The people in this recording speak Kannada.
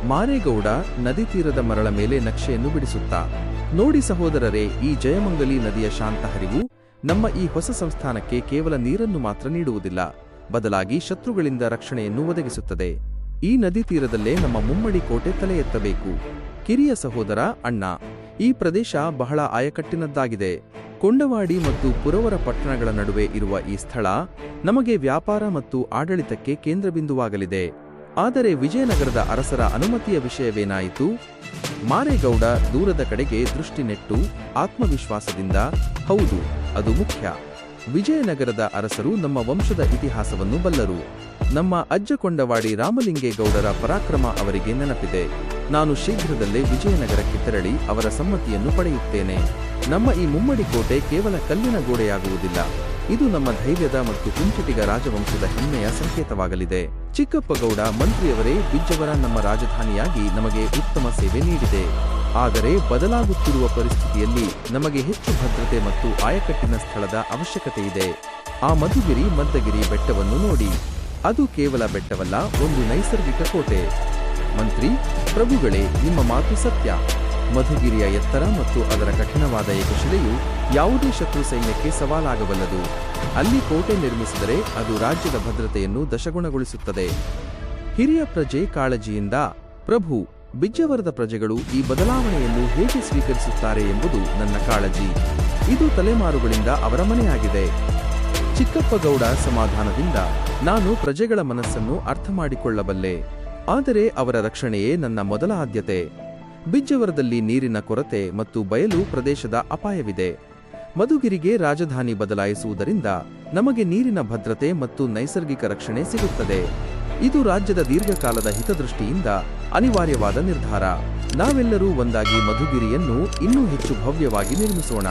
ಮಾರೇಗೌಡ ನದಿ ತೀರದ ಮರಳ ಮೇಲೆ ನಕ್ಷೆಯನ್ನು ಬಿಡಿಸುತ್ತಾ, ನೋಡಿ ಸಹೋದರರೇ, ಈ ಜಯಮಂಗಲಿ ನದಿಯ ಶಾಂತ ಹರಿವು ನಮ್ಮ ಈ ಹೊಸ ಸಂಸ್ಥಾನಕ್ಕೆ ಕೇವಲ ನೀರನ್ನು ಮಾತ್ರ ನೀಡುವುದಿಲ್ಲ, ಬದಲಾಗಿ ಶತ್ರುಗಳಿಂದ ರಕ್ಷಣೆಯನ್ನು ಒದಗಿಸುತ್ತದೆ. ಈ ನದಿ ತೀರದಲ್ಲೇ ನಮ್ಮ ಮುಮ್ಮಡಿ ಕೋಟೆ ತಲೆ ಎತ್ತಬೇಕು. ಕಿರಿಯ ಸಹೋದರ, ಅಣ್ಣ, ಈ ಪ್ರದೇಶ ಬಹಳ ಆಯಕಟ್ಟಿನದ್ದಾಗಿದೆ. ಕೊಂಡವಾಡಿ ಮತ್ತು ಪುರವರ ಪಟ್ಟಣಗಳ ನಡುವೆ ಇರುವ ಈ ಸ್ಥಳ ನಮಗೆ ವ್ಯಾಪಾರ ಮತ್ತು ಆಡಳಿತಕ್ಕೆ ಕೇಂದ್ರಬಿಂದುವಾಗಲಿದೆ. ಆದರೆ ವಿಜಯನಗರದ ಅರಸರ ಅನುಮತಿಯ ವಿಷಯವೇನಾಯಿತು? ಮಾರೇಗೌಡ ದೂರದ ಕಡೆಗೆ ದೃಷ್ಟಿ ನೆಟ್ಟು ಆತ್ಮವಿಶ್ವಾಸದಿಂದ, ಹೌದು, ಅದು ಮುಖ್ಯ. ವಿಜಯನಗರದ ಅರಸರು ನಮ್ಮ ವಂಶದ ಇತಿಹಾಸವನ್ನು ಬಲ್ಲರು. ನಮ್ಮ ಅಜ್ಜ ಕೊಂಡವಾಡಿ ರಾಮಲಿಂಗೇಗೌಡರ ಪರಾಕ್ರಮ ಅವರಿಗೆ ನೆನಪಿದೆ. ನಾನು ಶೀಘ್ರದಲ್ಲೇ ವಿಜಯನಗರಕ್ಕೆ ತೆರಳಿ ಅವರ ಸಮ್ಮತಿಯನ್ನು ಪಡೆಯುತ್ತೇನೆ. ನಮ್ಮ ಈ ಮುಮ್ಮಡಿ ಕೋಟೆ ಕೇವಲ ಕಲ್ಲಿನ ಗೋಡೆಯಾಗುವುದಿಲ್ಲ, ಇದು ನಮ್ಮ ಧೈರ್ಯದ ಮತ್ತು ಕುಂಚಿಟಿಗ ರಾಜವಂಶದ ಹೆಮ್ಮೆಯ ಸಂಕೇತವಾಗಲಿದೆ. ಚಿಕ್ಕಪ್ಪಗೌಡ ಮಂತ್ರಿಯವರೇ, ಬಿಜ್ಜವರ ನಮ್ಮ ರಾಜಧಾನಿಯಾಗಿ ನಮಗೆ ಉತ್ತಮ ಸೇವೆ ನೀಡಿದೆ. ಆದರೆ ಬದಲಾಗುತ್ತಿರುವ ಪರಿಸ್ಥಿತಿಯಲ್ಲಿ ನಮಗೆ ಹೆಚ್ಚು ಭದ್ರತೆ ಮತ್ತು ಆಯಕಟ್ಟಿನ ಸ್ಥಳದ ಅವಶ್ಯಕತೆಯಿದೆ. ಆ ಮಧುಗಿರಿ ಮದ್ದಗಿರಿ ಬೆಟ್ಟವನ್ನು ನೋಡಿ, ಅದು ಕೇವಲ ಬೆಟ್ಟವಲ್ಲ, ಒಂದು ನೈಸರ್ಗಿಕ ಕೋಟೆ. ಮಂತ್ರಿ, ಪ್ರಭುಗಳೇ, ನಿಮ್ಮ ಮಾತು ಸತ್ಯ. ಮಧುಗಿರಿಯ ಎತ್ತರ ಮತ್ತು ಅದರ ಕಠಿಣವಾದ ಏಕಶಿಲೆಯು ಯಾವುದೇ ಶತ್ರು ಸೈನ್ಯಕ್ಕೆ ಸವಾಲಾಗಬಲ್ಲದು. ಅಲ್ಲಿ ಕೋಟೆ ನಿರ್ಮಿಸಿದರೆ ಅದು ರಾಜ್ಯದ ಭದ್ರತೆಯನ್ನು ದಶಗುಣಗೊಳಿಸುತ್ತದೆ. ಹಿರಿಯ ಪ್ರಜೆ ಕಾಳಜಿಯಿಂದ, ಪ್ರಭು, ಬಿಜ್ಜವರದ ಪ್ರಜೆಗಳು ಈ ಬದಲಾವಣೆಯನ್ನು ಹೇಗೆ ಸ್ವೀಕರಿಸುತ್ತಾರೆ ಎಂಬುದು ನನ್ನ ಕಾಳಜಿ. ಇದು ತಲೆಮಾರುಗಳಿಂದ ಅವರ ಮನೆಯಾಗಿದೆ. ಚಿಕ್ಕಪ್ಪಗೌಡ ಸಮಾಧಾನದಿಂದ, ನಾನು ಪ್ರಜೆಗಳ ಮನಸ್ಸನ್ನು ಅರ್ಥ ಮಾಡಿಕೊಳ್ಳಬಲ್ಲೆ, ಆದರೆ ಅವರ ರಕ್ಷಣೆಯೇ ನನ್ನ ಮೊದಲ ಆದ್ಯತೆ. ಬಿಜ್ಜವರದಲ್ಲಿ ನೀರಿನ ಕೊರತೆ ಮತ್ತು ಬಯಲು ಪ್ರದೇಶದ ಅಪಾಯವಿದೆ. ಮಧುಗಿರಿಗೆ ರಾಜಧಾನಿ ಬದಲಾಯಿಸುವುದರಿಂದ ನಮಗೆ ನೀರಿನ ಭದ್ರತೆ ಮತ್ತು ನೈಸರ್ಗಿಕ ರಕ್ಷಣೆ ಸಿಗುತ್ತದೆ. ಇದು ರಾಜ್ಯದ ದೀರ್ಘಕಾಲದ ಹಿತದೃಷ್ಟಿಯಿಂದ ಅನಿವಾರ್ಯವಾದ ನಿರ್ಧಾರ. ನಾವೆಲ್ಲರೂ ಒಂದಾಗಿ ಮಧುಗಿರಿಯನ್ನು ಇನ್ನೂ ಹೆಚ್ಚು ಭವ್ಯವಾಗಿ ನಿರ್ಮಿಸೋಣ.